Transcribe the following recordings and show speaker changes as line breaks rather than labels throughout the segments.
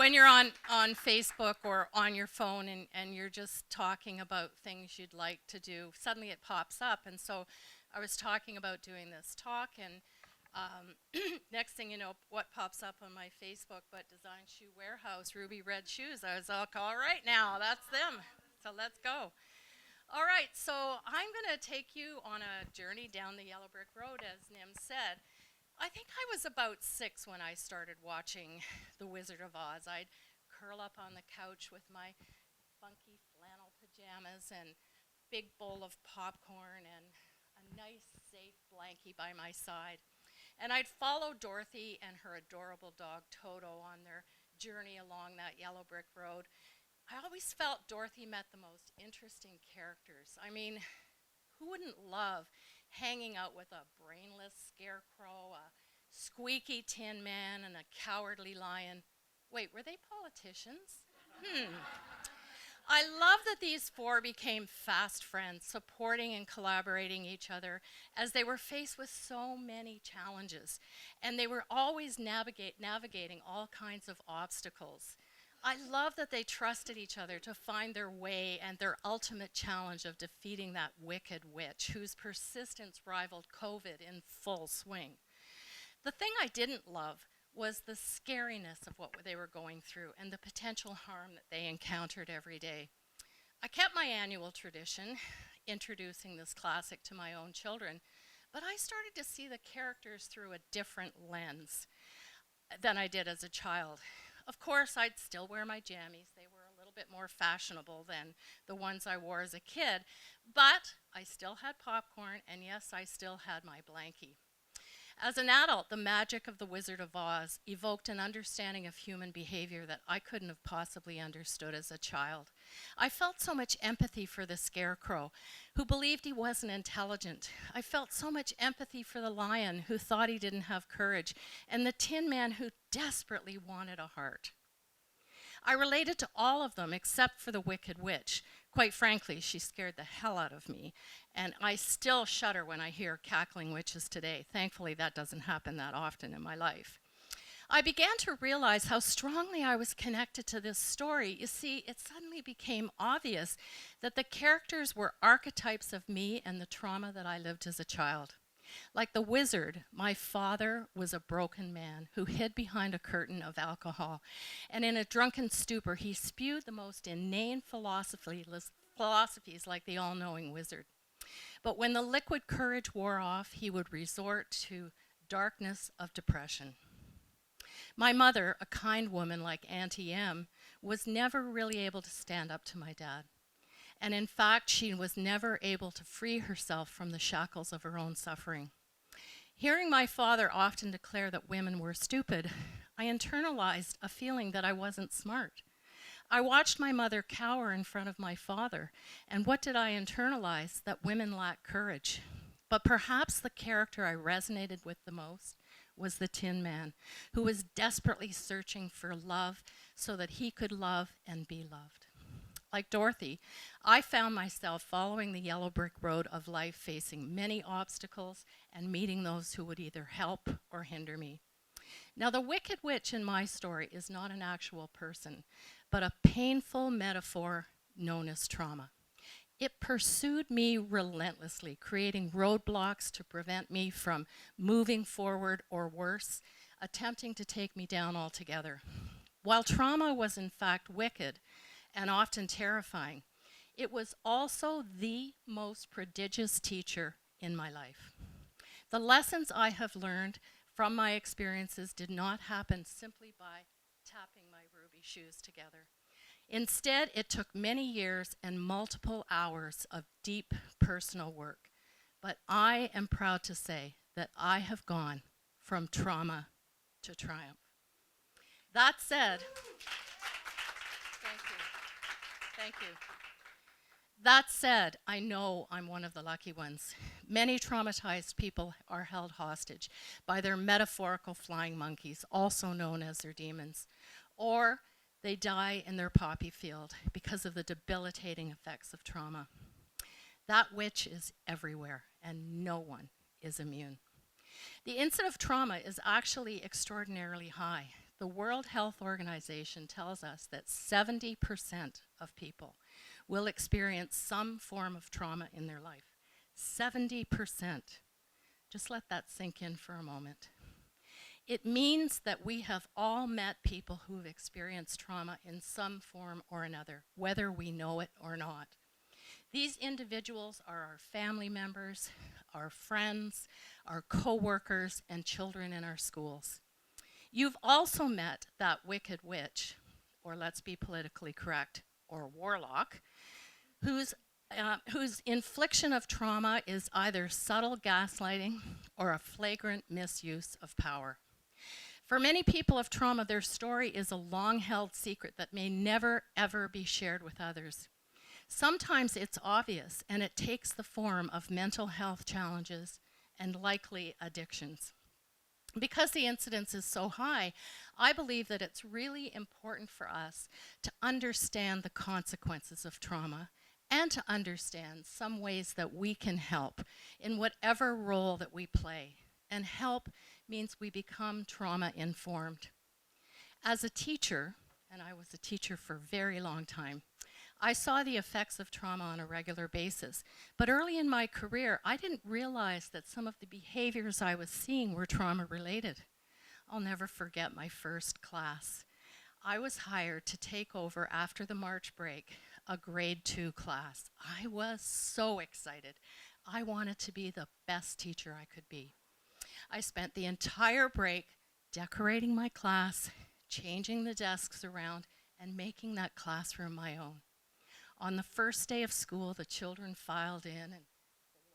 when you're on Facebook or on your phone and you're just talking about things you'd like to do, suddenly it pops up. And so I was talking about doing this talk, and next thing you know, what pops up on my Facebook but Design Shoe Warehouse, Ruby Red Shoes. I was like, all right now, that's them. So let's go. All right, so I'm going to take you on a journey down the yellow brick road, as Nim said. I think I was about 6 when I started watching The Wizard of Oz. I'd curl up on the couch with my funky flannel pajamas and big bowl of popcorn and a nice, safe blankie by my side. And I'd follow Dorothy and her adorable dog Toto on their journey along that yellow brick road. I always felt Dorothy met the most interesting characters. I mean, who wouldn't love hanging out with a brainless scarecrow, a squeaky tin man, and a cowardly lion? Wait, were they politicians? I love that these 4 became fast friends, supporting and collaborating each other as they were faced with so many challenges. And they were always navigating all kinds of obstacles. I love that they trusted each other to find their way and their ultimate challenge of defeating that wicked witch whose persistence rivaled COVID in full swing. The thing I didn't love was the scariness of what they were going through and the potential harm that they encountered every day. I kept my annual tradition, introducing this classic to my own children, but I started to see the characters through a different lens than I did as a child. Of course, I'd still wear my jammies. They were a little bit more fashionable than the ones I wore as a kid, but I still had popcorn, and yes, I still had my blankie. As an adult, the magic of The Wizard of Oz evoked an understanding of human behavior that I couldn't have possibly understood as a child. I felt so much empathy for the scarecrow, who believed he wasn't intelligent. I felt so much empathy for the lion, who thought he didn't have courage, and the tin man, who desperately wanted a heart. I related to all of them except for the Wicked Witch. Quite frankly, she scared the hell out of me, and I still shudder when I hear cackling witches today. Thankfully, that doesn't happen that often in my life. I began to realize how strongly I was connected to this story. You see, it suddenly became obvious that the characters were archetypes of me and the trauma that I lived as a child. Like the wizard, my father was a broken man who hid behind a curtain of alcohol, and in a drunken stupor, he spewed the most inane philosophies like the all-knowing wizard. But when the liquid courage wore off, he would resort to darkness of depression. My mother, a kind woman like Auntie M, was never really able to stand up to my dad. And in fact, she was never able to free herself from the shackles of her own suffering. Hearing my father often declare that women were stupid, I internalized a feeling that I wasn't smart. I watched my mother cower in front of my father, and what did I internalize? That women lack courage. But perhaps the character I resonated with the most was the Tin Man, who was desperately searching for love so that he could love and be loved. Like Dorothy, I found myself following the yellow brick road of life, facing many obstacles and meeting those who would either help or hinder me. Now, the Wicked Witch in my story is not an actual person, but a painful metaphor known as trauma. It pursued me relentlessly, creating roadblocks to prevent me from moving forward, or worse, attempting to take me down altogether. While trauma was in fact wicked and often terrifying, it was also the most prodigious teacher in my life. The lessons I have learned from my experiences did not happen simply by tapping my ruby shoes together. Instead, it took many years and multiple hours of deep personal work. But I am proud to say that I have gone from trauma to triumph. That said, thank you. That said, I know I'm one of the lucky ones. Many traumatized people are held hostage by their metaphorical flying monkeys, also known as their demons, or they die in their poppy field because of the debilitating effects of trauma. That witch is everywhere, and no one is immune. The incidence of trauma is actually extraordinarily high. the World Health Organization tells us that 70% of people will experience some form of trauma in their life. 70%. Just let that sink in for a moment. It means that we have all met people who have experienced trauma in some form or another, whether we know it or not. These individuals are our family members, our friends, our co-workers, and children in our schools. You've also met that wicked witch, or let's be politically correct, or warlock, whose infliction of trauma is either subtle gaslighting or a flagrant misuse of power. For many people of trauma, their story is a long-held secret that may never, ever be shared with others. Sometimes it's obvious, and it takes the form of mental health challenges and likely addictions. Because the incidence is so high, I believe that it's really important for us to understand the consequences of trauma and to understand some ways that we can help in whatever role that we play. And help means we become trauma-informed. As a teacher, and I was a teacher for a very long time, I saw the effects of trauma on a regular basis. But early in my career, I didn't realize that some of the behaviors I was seeing were trauma-related. I'll never forget my first class. I was hired to take over after the March break a grade 2 class. I was so excited. I wanted to be the best teacher I could be. I spent the entire break decorating my class, changing the desks around, and making that classroom my own. On the first day of school, the children filed in and they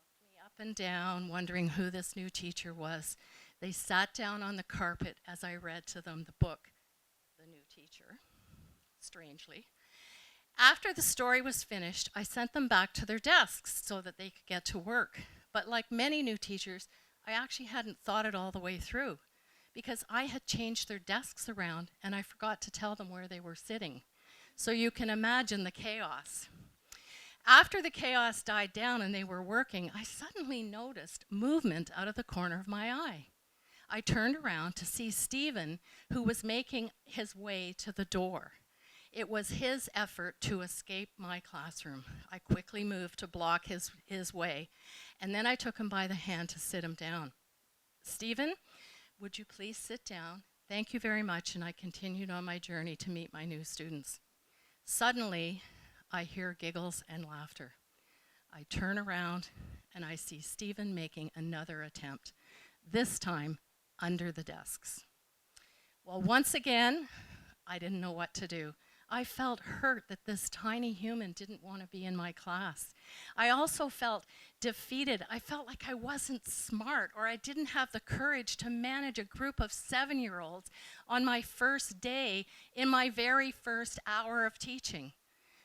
looked me up and down, wondering who this new teacher was. They sat down on the carpet as I read to them the book, The New Teacher, strangely. After the story was finished, I sent them back to their desks so that they could get to work. But like many new teachers, I actually hadn't thought it all the way through because I had changed their desks around and I forgot to tell them where they were sitting. So you can imagine the chaos. After the chaos died down and they were working, I suddenly noticed movement out of the corner of my eye. I turned around to see Stephen, who was making his way to the door. It was his effort to escape my classroom. I quickly moved to block his way, and then I took him by the hand to sit him down. Stephen, would you please sit down? Thank you very much, and I continued on my journey to meet my new students. Suddenly, I hear giggles and laughter. I turn around, and I see Stephen making another attempt, this time under the desks. Well, once again, I didn't know what to do. I felt hurt that this tiny human didn't want to be in my class. I also felt defeated. I felt like I wasn't smart or I didn't have the courage to manage a group of 7-year-olds on my first day in my very first hour of teaching.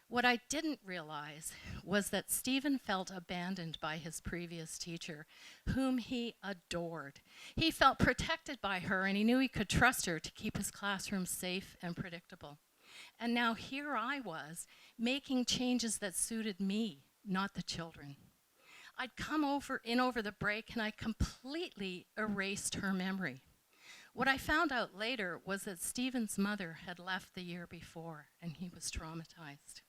What I didn't realize was that Stephen felt abandoned by his previous teacher, whom he adored. He felt protected by her and he knew he could trust her to keep his classroom safe and predictable. And now here I was, making changes that suited me, not the children. I'd come over the break and I completely erased her memory. What I found out later was that Stephen's mother had left the year before and he was traumatized.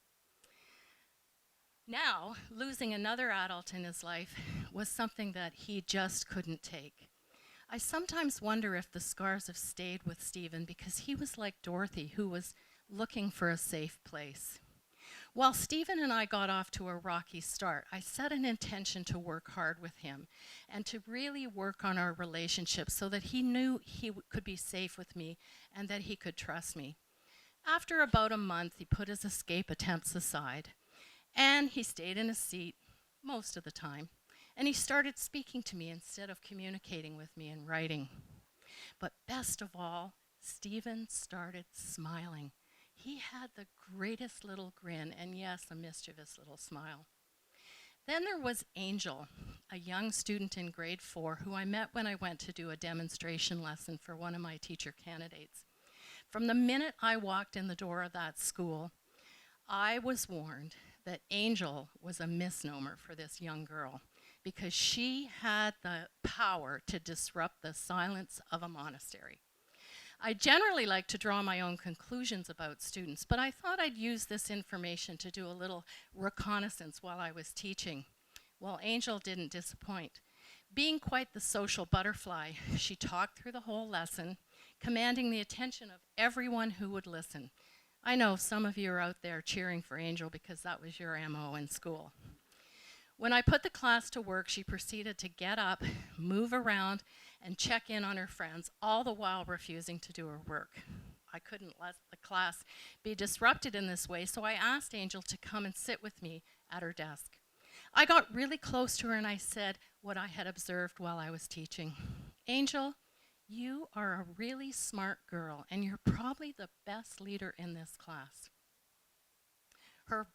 Now, losing another adult in his life was something that he just couldn't take. I sometimes wonder if the scars have stayed with Stephen because he was like Dorothy, who was looking for a safe place. While Stephen and I got off to a rocky start, I set an intention to work hard with him and to really work on our relationship so that he knew he could be safe with me and that he could trust me. After about a month, he put his escape attempts aside and he stayed in his seat most of the time. And he started speaking to me instead of communicating with me in writing. But best of all, Stephen started smiling. He had the greatest little grin, and yes, a mischievous little smile. Then there was Angel, a young student in grade 4 who I met when I went to do a demonstration lesson for one of my teacher candidates. From the minute I walked in the door of that school, I was warned that Angel was a misnomer for this young girl because she had the power to disrupt the silence of a monastery. I generally like to draw my own conclusions about students, but I thought I'd use this information to do a little reconnaissance while I was teaching. Well, Angel didn't disappoint. Being quite the social butterfly, she talked through the whole lesson, commanding the attention of everyone who would listen. I know some of you are out there cheering for Angel because that was your MO in school. When I put the class to work, she proceeded to get up, move around, and check in on her friends, all the while refusing to do her work. I couldn't let the class be disrupted in this way, so I asked Angel to come and sit with me at her desk. I got really close to her and I said what I had observed while I was teaching. Angel, you are a really smart girl, and you're probably the best leader in this class. Her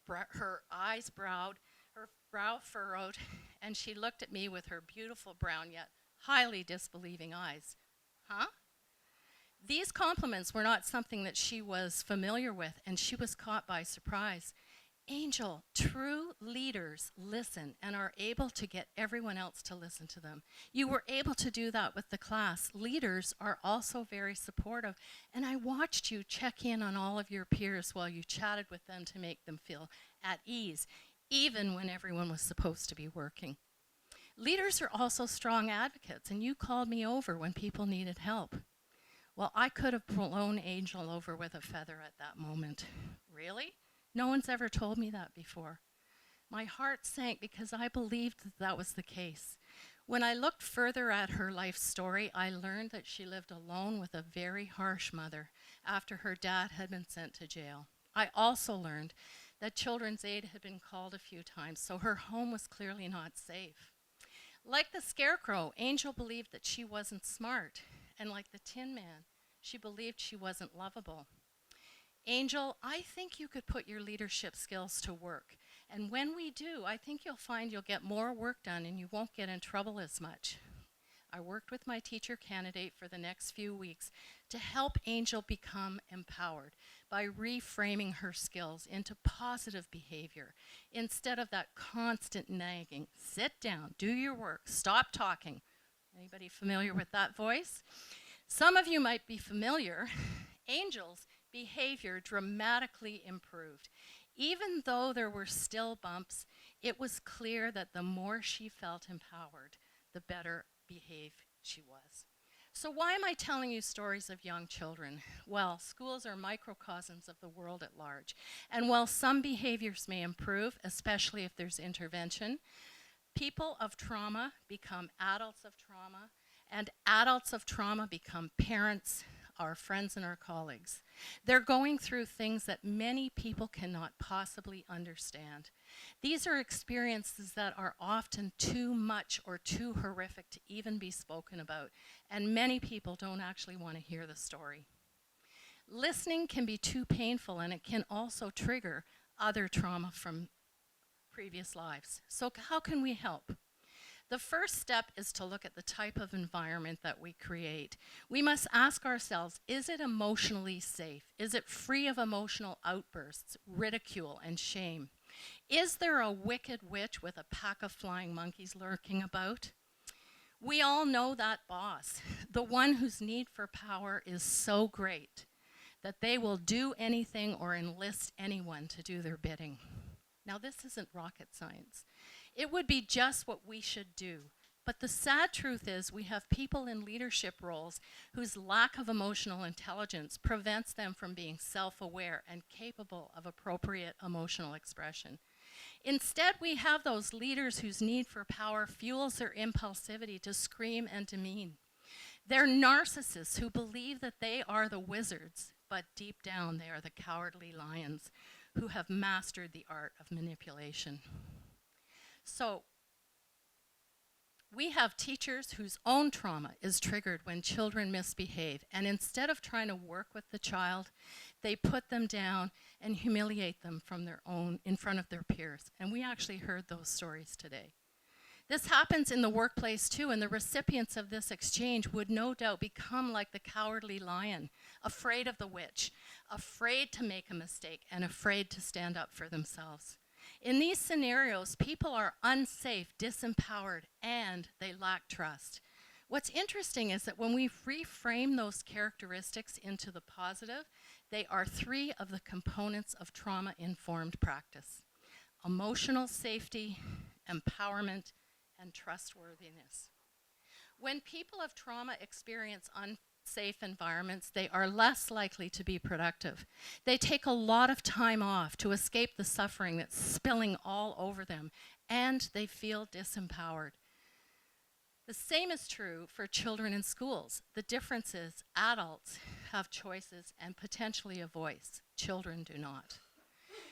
eyes browed, her brow furrowed, and she looked at me with her beautiful brown yet highly disbelieving eyes. Huh? These compliments were not something that she was familiar with, and she was caught by surprise. Angel, true leaders listen and are able to get everyone else to listen to them. You were able to do that with the class. Leaders are also very supportive, and I watched you check in on all of your peers while you chatted with them to make them feel at ease, even when everyone was supposed to be working. Leaders are also strong advocates, and you called me over when people needed help. Well, I could have blown Angel over with a feather at that moment. Really? No one's ever told me that before. My heart sank because I believed that was the case. When I looked further at her life story, I learned that she lived alone with a very harsh mother after her dad had been sent to jail. I also learned that Children's Aid had been called a few times, so her home was clearly not safe. Like the Scarecrow, Angel believed that she wasn't smart, and like the Tin Man, she believed she wasn't lovable. Angel, I think you could put your leadership skills to work. And when we do, I think you'll find you'll get more work done and you won't get in trouble as much. I worked with my teacher candidate for the next few weeks to help Angel become empowered by reframing her skills into positive behavior instead of that constant nagging. Sit down, do your work, stop talking. Anybody familiar with that voice? Some of you might be familiar. Angel's behavior dramatically improved. Even though there were still bumps, it was clear that the more she felt empowered, the better behaved she was. So why am I telling you stories of young children? Well, schools are microcosms of the world at large. And while some behaviors may improve, especially if there's intervention, people of trauma become adults of trauma, and adults of trauma become parents, our friends, and our colleagues. They're going through things that many people cannot possibly understand. These are experiences that are often too much or too horrific to even be spoken about, and many people don't actually want to hear the story. Listening can be too painful, and it can also trigger other trauma from previous lives. So how can we help? The first step is to look at the type of environment that we create. We must ask ourselves, is it emotionally safe? Is it free of emotional outbursts, ridicule, and shame? Is there a wicked witch with a pack of flying monkeys lurking about? We all know that boss, the one whose need for power is so great that they will do anything or enlist anyone to do their bidding. Now, this isn't rocket science. It would be just what we should do. But the sad truth is we have people in leadership roles whose lack of emotional intelligence prevents them from being self-aware and capable of appropriate emotional expression. Instead, we have those leaders whose need for power fuels their impulsivity to scream and demean. They're narcissists who believe that they are the wizards, but deep down they are the cowardly lions who have mastered the art of manipulation. So, we have teachers whose own trauma is triggered when children misbehave, and instead of trying to work with the child, they put them down and humiliate them in front of their peers. And we actually heard those stories today. This happens in the workplace too, and the recipients of this exchange would no doubt become like the cowardly lion, afraid of the witch, afraid to make a mistake, and afraid to stand up for themselves. In these scenarios, people are unsafe, disempowered, and they lack trust. What's interesting is that when we reframe those characteristics into the positive, they are three of the components of trauma-informed practice: emotional safety, empowerment, and trustworthiness. When people of trauma experience unsafe environments, they are less likely to be productive. They take a lot of time off to escape the suffering that's spilling all over them, and they feel disempowered. The same is true for children in schools. The difference is adults have choices and potentially a voice. Children do not.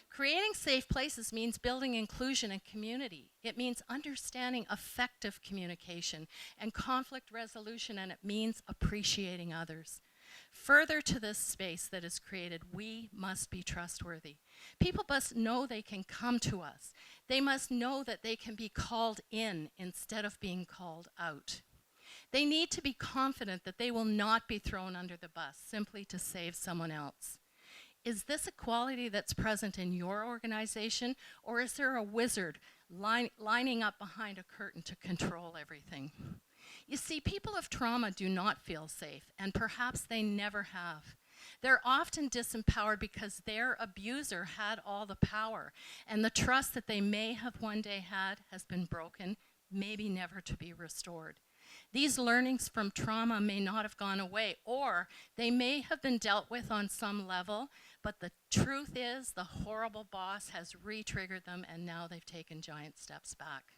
Creating safe places means building inclusion and community. It means understanding effective communication and conflict resolution, and it means appreciating others. Further to this space that is created, we must be trustworthy. People must know they can come to us. They must know that they can be called in instead of being called out. They need to be confident that they will not be thrown under the bus simply to save someone else. Is this a quality that's present in your organization, or is there a wizard lining up behind a curtain to control everything? You see, people of trauma do not feel safe, and perhaps they never have. They're often disempowered because their abuser had all the power, and the trust that they may have one day had has been broken, maybe never to be restored. These learnings from trauma may not have gone away, or they may have been dealt with on some level, but the truth is the horrible boss has re-triggered them, and now they've taken giant steps back.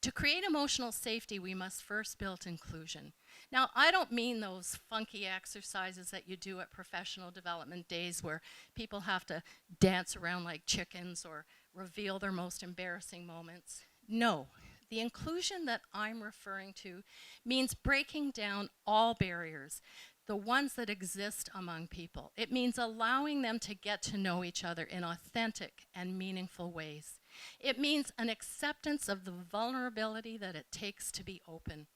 To create emotional safety, we must first build inclusion. Now, I don't mean those funky exercises that you do at professional development days where people have to dance around like chickens or reveal their most embarrassing moments. No, the inclusion that I'm referring to means breaking down all barriers, the ones that exist among people. It means allowing them to get to know each other in authentic and meaningful ways. It means an acceptance of the vulnerability that it takes to be open.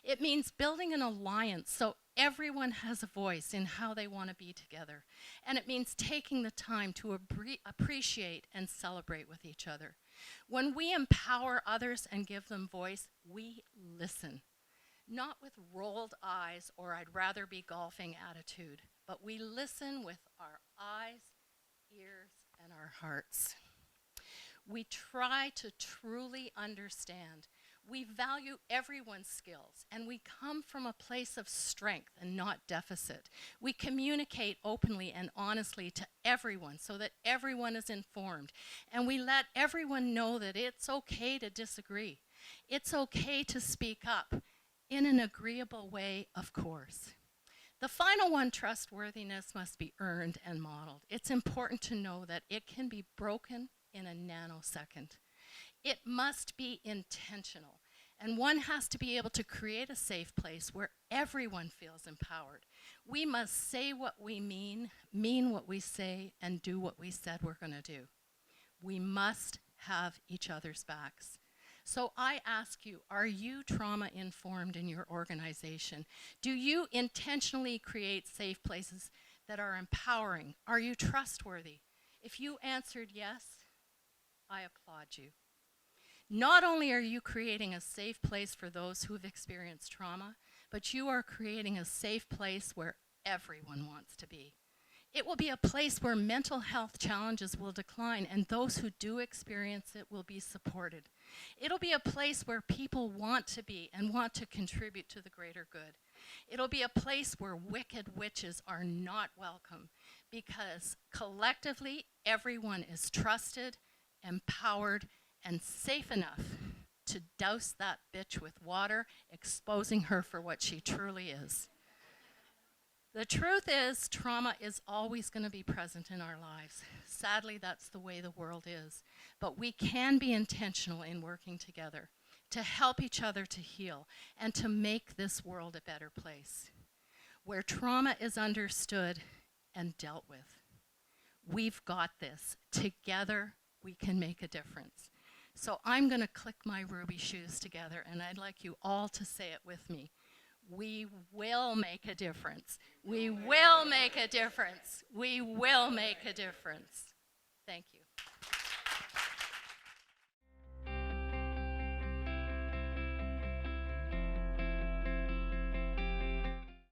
It means building an alliance so everyone has a voice in how they want to be together. And it means taking the time to appreciate and celebrate with each other. When we empower others and give them voice, we listen. Not with rolled eyes or I'd rather be golfing attitude, but we listen with our eyes, ears, and our hearts. We try to truly understand. We value everyone's skills, and we come from a place of strength and not deficit. We communicate openly and honestly to everyone so that everyone is informed, and we let everyone know that it's okay to disagree. It's okay to speak up in an agreeable way, of course. The final one, trustworthiness, must be earned and modeled. It's important to know that it can be broken in a nanosecond. It must be intentional, and one has to be able to create a safe place where everyone feels empowered. We must say what we mean what we say, and do what we said we're going to do. We must have each other's backs. So I ask you, are you trauma-informed in your organization? Do you intentionally create safe places that are empowering? Are you trustworthy? If you answered yes, I applaud you. Not only are you creating a safe place for those who have experienced trauma, but you are creating a safe place where everyone wants to be. It will be a place where mental health challenges will decline, and those who do experience it will be supported. It'll be a place where people want to be and want to contribute to the greater good. It'll be a place where wicked witches are not welcome, because collectively everyone is trusted, empowered, and safe enough to douse that bitch with water, exposing her for what she truly is. The truth is, trauma is always going to be present in our lives. Sadly, that's the way the world is. But we can be intentional in working together to help each other to heal and to make this world a better place, where trauma is understood and dealt with. We've got this. Together, we can make a difference. So I'm going to click my ruby shoes together, and I'd like you all to say it with me. We will make a difference. We will make a difference. We will make a difference. Thank you.